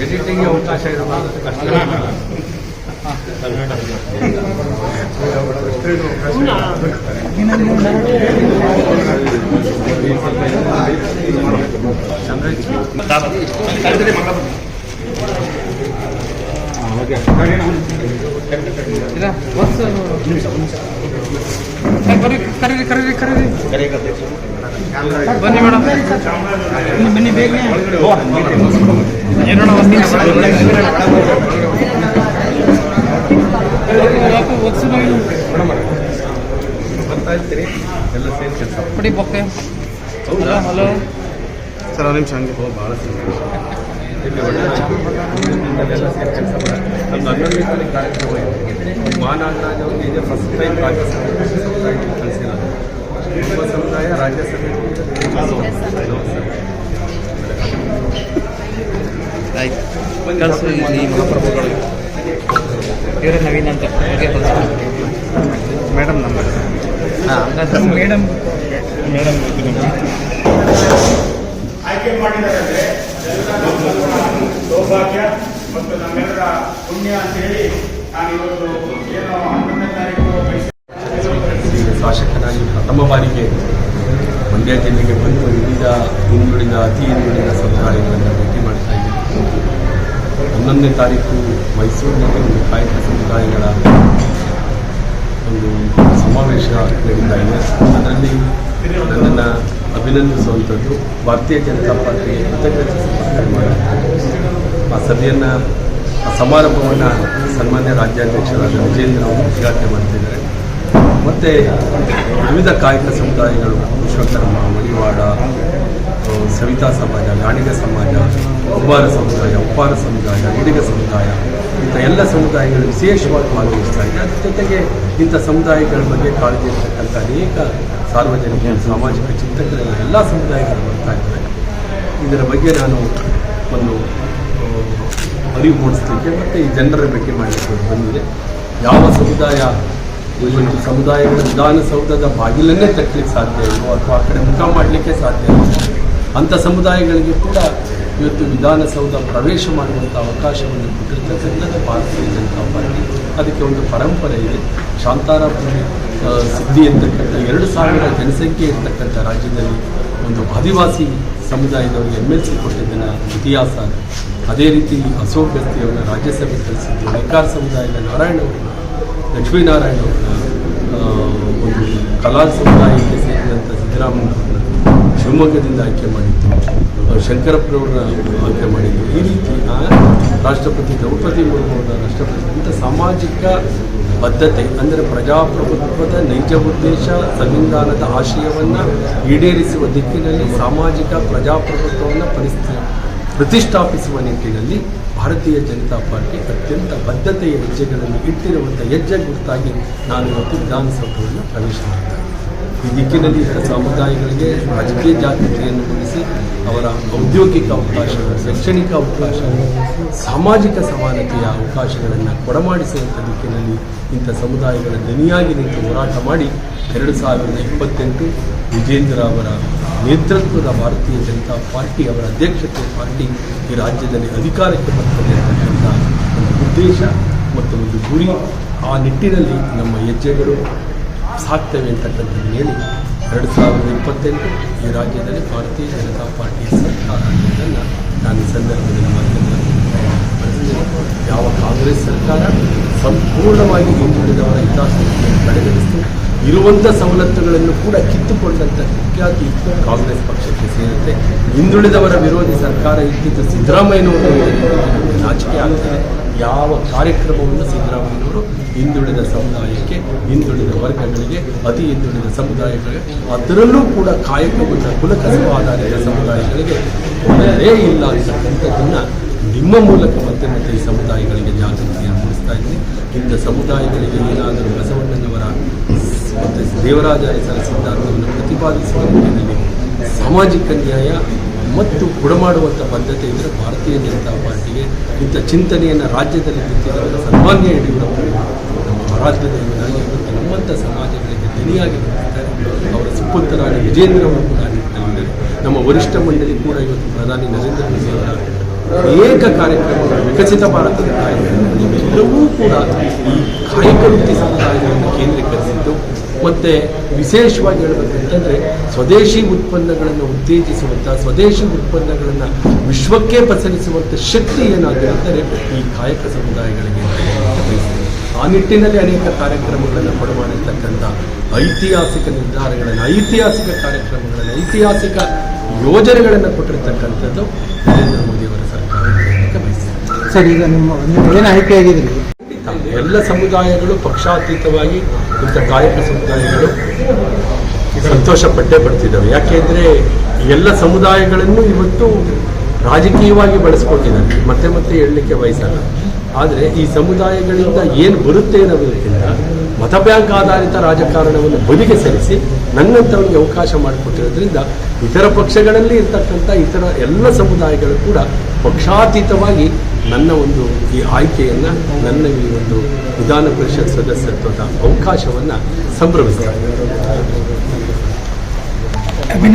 ಎಡಿಟಿಂಗ್ಗೆ ಅವಕಾಶ ಇರಬಾರ್ದು ಅಷ್ಟೇ. ಬನ್ನಿ ಮೇಡಮ್, ಬನ್ನಿ ಬೇಗ ಏನೋಣ ಬರ್ತಾ ಇರ್ತೀರಿ ಎಲ್ಲ ಸೇರಿ ಕೆಲಸ ಪಡಿ ಬೊಕ್ಕೆ. ಹೌದಾ? ಹಲೋ ಸರ್, ಒಂದು ನಿಮಿಷ ಹಂಗೆ. ಭಾಳ ಸಂತೋಷ. ಇಲ್ಲಿ ಒಳ್ಳೆಯದೆಲ್ಲ ಸೇರಿ ಕೆಲಸ ಮಾಡಿ ನಮ್ದು 11ನೇ ಕಾರ್ಯಕ್ರಮ ಇದೆ. ಮಾನಾಗರಾಜ್ ಅವರಿಗೆ ಇದೆ ಫಸ್ಟ್ ಟೈಮ್ ರಾಜ್ಯಸಭೆ ಕಳಿಸಿರೋದು. ನಮ್ಮ ಸಮುದಾಯ ರಾಜ್ಯಸಭೆ ಕಳಿಸು. ಇಲ್ಲಿ ಮಹಾಪ್ರಭುಗಳು ಇವರೇ ನವೀನ್ ಅಂತ ಮೇಡಮ್ ನಂಬರ್. ಮೇಡಮ್ ಆಯ್ಕೆ ಮಾಡಿದ್ದಾರೆ ಸೌಭಾಗ್ಯ ಮತ್ತು ನಮ್ಮೆಲ್ಲರ ಪುಣ್ಯ ಅಂತ ಹೇಳಿ ನಾನು ಇವತ್ತು ಏನೋ 11ನೇ ತಾರೀಕು ಶಾಸಕನಾಗಿ ಪ್ರಥಮ ಬಾರಿಗೆ ಮಂಡ್ಯ ಜಿಲ್ಲೆಗೆ ಬಂದು ವಿವಿಧ ಹಿಂದುಳಿದ ಅತಿ ಹಿಂದುಳಿದ ಸಮುದಾಯಗಳನ್ನು ಭೇಟಿ ಮಾಡ್ತಾ ಇದ್ದೀನಿ. 11ನೇ ತಾರೀಕು ಮೈಸೂರಿನಲ್ಲಿ ಒಂದು ಕಾಯಕ ಸಮುದಾಯಗಳ ಒಂದು ಸಮಾವೇಶ ನಡೀತಾ ಇದೆ. ಅದರಲ್ಲಿ ನನ್ನನ್ನು ಅಭಿನಂದಿಸುವಂಥದ್ದು ಭಾರತೀಯ ಜನತಾ ಪಾರ್ಟಿಗೆ ಕೃತಜ್ಞತೆ ಸಮರ್ಪಣೆ ಮಾಡಿದ್ದಾರೆ. ಆ ಸಭೆಯನ್ನು ಆ ಸಮಾರಂಭವನ್ನು ಸನ್ಮಾನ್ಯ ರಾಜ್ಯಾಧ್ಯಕ್ಷರಾದ ವಿಜೇಂದ್ರ ಅವರು ಉದ್ಘಾಟನೆ ಮಾಡ್ತಿದ್ದಾರೆ. ಮತ್ತು ವಿವಿಧ ಕಾಯಕ ಸಮುದಾಯಗಳು ವಿಶ್ವಕರ್ಮ, ಮಡಿವಾಳ, ಸವಿತಾ ಸಮಾಜ, ಗಾಣಿಗ ಸಮಾಜ, ಕುಂಬಾರ ಸಮುದಾಯ, ಉಪ್ಪಾರ ಸಮುದಾಯ, ಈಡಿಗ ಸಮುದಾಯ, ಇಂಥ ಎಲ್ಲ ಸಮುದಾಯಗಳು ವಿಶೇಷವಾಗಿ ಭಾಗವಹಿಸ್ತಾ ಇದೆ. ಅದ್ರ ಜೊತೆಗೆ ಇಂಥ ಸಮುದಾಯಗಳ ಬಗ್ಗೆ ಕಾಳಜಿ ಇರ್ತಕ್ಕಂಥ ಅನೇಕ ಸಾರ್ವಜನಿಕ ಸಾಮಾಜಿಕ ಚಿಂತಕರೆಲ್ಲ ಎಲ್ಲ ಸಮುದಾಯಗಳು ಬರ್ತಾ ಇದ್ದಾರೆ. ಇದರ ಬಗ್ಗೆ ನಾನು ಒಂದು ಅರಿವು ಮೂಡಿಸಲಿಕ್ಕೆ ಮತ್ತು ಈ ಜನರ ಭೇಟಿ ಮಾಡಲಿಕ್ಕೆ ಬಂದಿದೆ. ಯಾವ ಸಮುದಾಯ ಇವತ್ತು ಸಮುದಾಯಗಳ ವಿಧಾನಸೌಧದ ಬಾಗಿಲನ್ನೇ ತಟ್ಟಲಿಕ್ಕೆ ಸಾಧ್ಯ ಇಲ್ಲವೋ ಅಥವಾ ಆ ಕಡೆ ಮುಖ ಮಾಡಲಿಕ್ಕೆ ಸಾಧ್ಯ ಇಲ್ಲ, ಅಂಥ ಸಮುದಾಯಗಳಿಗೆ ಕೂಡ ಇವತ್ತು ವಿಧಾನಸೌಧ ಪ್ರವೇಶ ಮಾಡುವಂಥ ಅವಕಾಶವನ್ನು ಕೊಟ್ಟಿರ್ತಕ್ಕಂಥದ್ದು ಭಾರತೀಯ ಜನತಾ ಪಾರ್ಟಿ. ಅದಕ್ಕೆ ಒಂದು ಪರಂಪರೆ ಇದೆ. ಶಾಂತಾರಾಪುರಿ ಸಿದ್ಧಿ ಅಂತಕ್ಕಂಥ 2,000 ಜನಸಂಖ್ಯೆ ಇರ್ತಕ್ಕಂಥ ರಾಜ್ಯದಲ್ಲಿ ಒಂದು ಆದಿವಾಸಿ ಸಮುದಾಯದವರಿಗೆ MLC ಕೊಟ್ಟಿದ್ದನ್ನು ಇತಿಹಾಸ. ಅದೇ ರೀತಿ ಅಶೋಕ್ ಗಸ್ತಿಯವರನ್ನ ರಾಜ್ಯಸಭೆ ಕಳಿಸಿದ್ದು, ನೇಕಾರ ಸಮುದಾಯದ ನಾರಾಯಣ ಅವರನ್ನ, ಲಕ್ಷ್ಮೀನಾರಾಯಣ ಅವರನ್ನ, ಒಂದು ಕಲಾಲ್ ಸಮುದಾಯಕ್ಕೆ ಸೇರಿದಂಥ ಸಿದ್ದರಾಮಯ್ಯವ್ರನ್ನ ಶಿವಮೊಗ್ಗದಿಂದ ಆಯ್ಕೆ ಮಾಡಿದ್ದು, ಶಂಕರಪ್ಪನವ್ರನ್ನ ಆಯ್ಕೆ ಮಾಡಿದ್ದು. ಈ ರೀತಿ ರಾಷ್ಟ್ರಪತಿ ದ್ರೌಪದಿ ಮುರ್ಮು ಅವರ ರಾಷ್ಟ್ರಪತಿ ಇಂಥ ಸಾಮಾಜಿಕ ಬದ್ಧತೆ ಅಂದರೆ ಪ್ರಜಾಪ್ರಭುತ್ವದ ನೈಜ ಉದ್ದೇಶ ಸಂವಿಧಾನದ ಆಶಯವನ್ನು ಈಡೇರಿಸುವ ದಿಕ್ಕಿನಲ್ಲಿ ಸಾಮಾಜಿಕ ಪ್ರಜಾಪ್ರಭುತ್ವವನ್ನು ಪ್ರತಿಷ್ಠಾಪಿಸುವ ನಿಟ್ಟಿನಲ್ಲಿ ಭಾರತೀಯ ಜನತಾ ಪಾರ್ಟಿ ಅತ್ಯಂತ ಬದ್ಧತೆಯ ಹೆಜ್ಜೆಗಳನ್ನು ಇಟ್ಟಿರುವಂಥ ಹೆಜ್ಜೆ ಗುರುತಾಗಿ ನಾನು ಇವತ್ತು ವಿಧಾನಸೌಧವನ್ನು ಪ್ರವೇಶ ಮಾಡ್ತೇನೆ. ಈ ದಿಕ್ಕಿನಲ್ಲಿ ಸಮುದಾಯಗಳಿಗೆ ರಾಜಕೀಯ ಜಾಗೃತಿಯನ್ನು ಮೂಡಿಸಿ ಅವರ ಔದ್ಯೋಗಿಕ ಅವಕಾಶಗಳು, ಶೈಕ್ಷಣಿಕ ಅವಕಾಶಗಳು, ಸಾಮಾಜಿಕ ಸಮಾನತೆಯ ಅವಕಾಶಗಳನ್ನು ಕೊಡಮಾಡಿಸುವಂಥ ದಿಕ್ಕಿನಲ್ಲಿ ಇಂಥ ಸಮುದಾಯಗಳ ದನಿಯಾಗಿ ನಿಂತು ಹೋರಾಟ ಮಾಡಿ 2028 ವಿಜೇಂದ್ರ ಅವರ ನೇತೃತ್ವದ ಭಾರತೀಯ ಜನತಾ ಪಾರ್ಟಿ ಅವರ ಅಧ್ಯಕ್ಷತೆ ಪಾರ್ಟಿ ಈ ರಾಜ್ಯದಲ್ಲಿ ಅಧಿಕಾರಕ್ಕೆ ಬರ್ತದೆ ಅಂತಕ್ಕಂಥ ಒಂದು ಉದ್ದೇಶ ಮತ್ತು ಒಂದು ಗುರಿ. ಆ ನಿಟ್ಟಿನಲ್ಲಿ ನಮ್ಮ ಹೆಜ್ಜೆಗಳು ಸಾಕ್ತವೆ ಅಂತಕ್ಕಂಥದ್ದು ಹೇಳಿ 2028 ಈ ರಾಜ್ಯದಲ್ಲಿ ಭಾರತೀಯ ಜನತಾ ಪಾರ್ಟಿಯ ಸರ್ಕಾರ ಅನ್ನೋದನ್ನು ನಾನು ಈ ಸಂದರ್ಭದಲ್ಲಿ ಮಾಧ್ಯಮದಲ್ಲಿ ಯಾವ ಕಾಂಗ್ರೆಸ್ ಸರ್ಕಾರ ಸಂಪೂರ್ಣವಾಗಿ ಹಿಂದುಳಿದವರ ಹಿತಾಸಕ್ತಿಯನ್ನು ಕಡೆಗಣಿಸಿ ಇರುವಂಥ ಸವಲತ್ತುಗಳನ್ನು ಕೂಡ ಕಿತ್ತುಕೊಂಡಂಥ ಕುಖ್ಯಾತಿ ಕಾಂಗ್ರೆಸ್ ಪಕ್ಷಕ್ಕೆ ಸೇರುತ್ತೆ. ಹಿಂದುಳಿದವರ ವಿರೋಧಿ ಸರ್ಕಾರ ಇದ್ದಿದ್ದು ಸಿದ್ದರಾಮಯ್ಯನವರು ನಾಚಿಕೆ ಆಗ್ತದೆ. ಯಾವ ಕಾರ್ಯಕ್ರಮವನ್ನು ಸಿದ್ದರಾಮಯ್ಯನವರು ಹಿಂದುಳಿದ ಸಮುದಾಯಕ್ಕೆ, ಹಿಂದುಳಿದ ವರ್ಗಗಳಿಗೆ, ಅತಿ ಹಿಂದುಳಿದ ಸಮುದಾಯಗಳಿಗೆ, ಅದರಲ್ಲೂ ಕೂಡ ಕಾಯಕವನ್ನು ಕುಲಕಸಬು ಆಧಾರಿತ ಸಮುದಾಯಗಳಿಗೆ ಕೊಡಲೇ ಇಲ್ಲ ಅಂತಕ್ಕಂಥದ್ದನ್ನು ನಿಮ್ಮ ಮೂಲಕ ಮತ್ತೆ ಈ ಸಮುದಾಯಗಳಿಗೆ ಜಾಗೃತಿಯನ್ನು ಮೂಡಿಸ್ತಾ ಇದ್ದೀನಿ. ಇಂಥ ಸಮುದಾಯಗಳಿಗೆ ಏನಾದರೂ ಬಸವಣ್ಣನವರ ಮತ್ತು ದೇವರಾಜ ಅರಸರ ಸಿದ್ಧಾಂತವನ್ನು ಪ್ರತಿಪಾದಿಸುವ ನಿಟ್ಟಿನಲ್ಲಿ ಸಾಮಾಜಿಕ ನ್ಯಾಯ ಮತ್ತು ಕೊಡಮಾಡುವಂಥ ಬದ್ಧತೆ ಇದ್ದರೆ ಭಾರತೀಯ ಜನತಾ ಪಾರ್ಟಿಗೆ ಇಂಥ ಚಿಂತನೆಯನ್ನು ರಾಜ್ಯದಲ್ಲಿ ಬಿತ್ತಿದವರು ಸನ್ಮಾನ್ಯ ಯಡಿಯೂರಪ್ಪ ನಮ್ಮ ಆರಾಧ್ಯ ದೈವನಾಗಿ ಇವತ್ತು ನಮ್ಮಂಥ ಸಮಾಜಗಳಿಗೆ ದನಿಯಾಗಿ ನಿಂತಿದ್ದಾರೆ. ಅವರ ಸುಪುತ್ರರಾದ ವಿಜೇಂದ್ರ ಅವರು ಕೂಡ ನಿಂತಿದ್ದಾರೆ. ನಮ್ಮ ವರಿಷ್ಠ ಮಂಡಳಿ ಕೂಡ ಇವತ್ತು ಪ್ರಧಾನಿ ನರೇಂದ್ರ ಮೋದಿ ಅವರ ಅನೇಕ ಕಾರ್ಯಕ್ರಮಗಳು ವಿಕಸಿತ ಭಾರತದ ಕಾರ್ಯಕ್ರಮಗಳು ಎಲ್ಲವೂ ಕೂಡ ಈ ಕಾಯಕ ವೃತ್ತಿ ಸಮುದಾಯಗಳನ್ನು ಕೇಂದ್ರೀಕರಿಸಿದ್ದು ಮತ್ತು ವಿಶೇಷವಾಗಿ ಹೇಳಬೇಕಂತಂದರೆ ಸ್ವದೇಶಿ ಉತ್ಪನ್ನಗಳನ್ನು ಉತ್ತೇಜಿಸುವಂಥ ಸ್ವದೇಶಿ ಉತ್ಪನ್ನಗಳನ್ನು ವಿಶ್ವಕ್ಕೆ ಪಸರಿಸುವಂಥ ಶಕ್ತಿ ಏನಾಗಿರುತ್ತದೆ ಈ ಕಾಯಕ ಸಮುದಾಯಗಳಿಗೆ ಆ ನಿಟ್ಟಿನಲ್ಲಿ ಅನೇಕ ಕಾರ್ಯಕ್ರಮಗಳನ್ನು ಕೊಡಮಾಡಿರ್ತಕ್ಕಂಥ ಐತಿಹಾಸಿಕ ನಿರ್ಧಾರಗಳನ್ನು ಐತಿಹಾಸಿಕ ಕಾರ್ಯಕ್ರಮಗಳನ್ನು ಐತಿಹಾಸಿಕ ಯೋಜನೆಗಳನ್ನು ಕೊಟ್ಟಿರ್ತಕ್ಕಂಥದ್ದು ನರೇಂದ್ರ ಮೋದಿಯವರ ಸರ್ಕಾರ ಬಯಸಿದೆ. ಸರ್, ಈಗ ನಿಮ್ಮ ಏನು ಆಯ್ಕೆ ಆಗಿದ್ರಿ? ಎಲ್ಲ ಸಮುದಾಯಗಳು ಪಕ್ಷಾತೀತವಾಗಿ ಇಂಥ ಕಾಯಕ ಸಮುದಾಯಗಳು ಸಂತೋಷ ಪಟ್ಟೇ ಪಡ್ತಿದ್ದಾವೆ. ಯಾಕೆಂದರೆ ಎಲ್ಲ ಸಮುದಾಯಗಳನ್ನು ಇವತ್ತು ರಾಜಕೀಯವಾಗಿ ಬಳಸ್ಕೊಟ್ಟಿದ್ದಾರೆ, ಮತ್ತೆ ಮತ್ತೆ ಹೇಳಲಿಕ್ಕೆ ಬಯಸಲ್ಲ. ಆದರೆ ಈ ಸಮುದಾಯಗಳಿಂದ ಏನು ಬರುತ್ತೆ ಅನ್ನೋದಕ್ಕಿಂತ ಮತ ಬ್ಯಾಂಕ್ ಆಧಾರಿತ ರಾಜಕಾರಣವನ್ನು ಬದಿಗೆ ಸರಿಸಿ ನನ್ನಂಥವರಿಗೆ ಅವಕಾಶ ಮಾಡಿಕೊಟ್ಟಿರೋದ್ರಿಂದ ಇತರ ಪಕ್ಷಗಳಲ್ಲಿ ಇರ್ತಕ್ಕಂಥ ಇತರ ಎಲ್ಲ ಸಮುದಾಯಗಳು ಕೂಡ ಪಕ್ಷಾತೀತವಾಗಿ ನನ್ನ ಒಂದು ಈ ಆಯ್ಕೆಯನ್ನು ನನ್ನ ಈ ಒಂದು ವಿಧಾನ ಪರಿಷತ್ ಸದಸ್ಯತ್ವದ ಅವಕಾಶವನ್ನು ಸಂಭ್ರಮಿಸ್ತಾರೆ.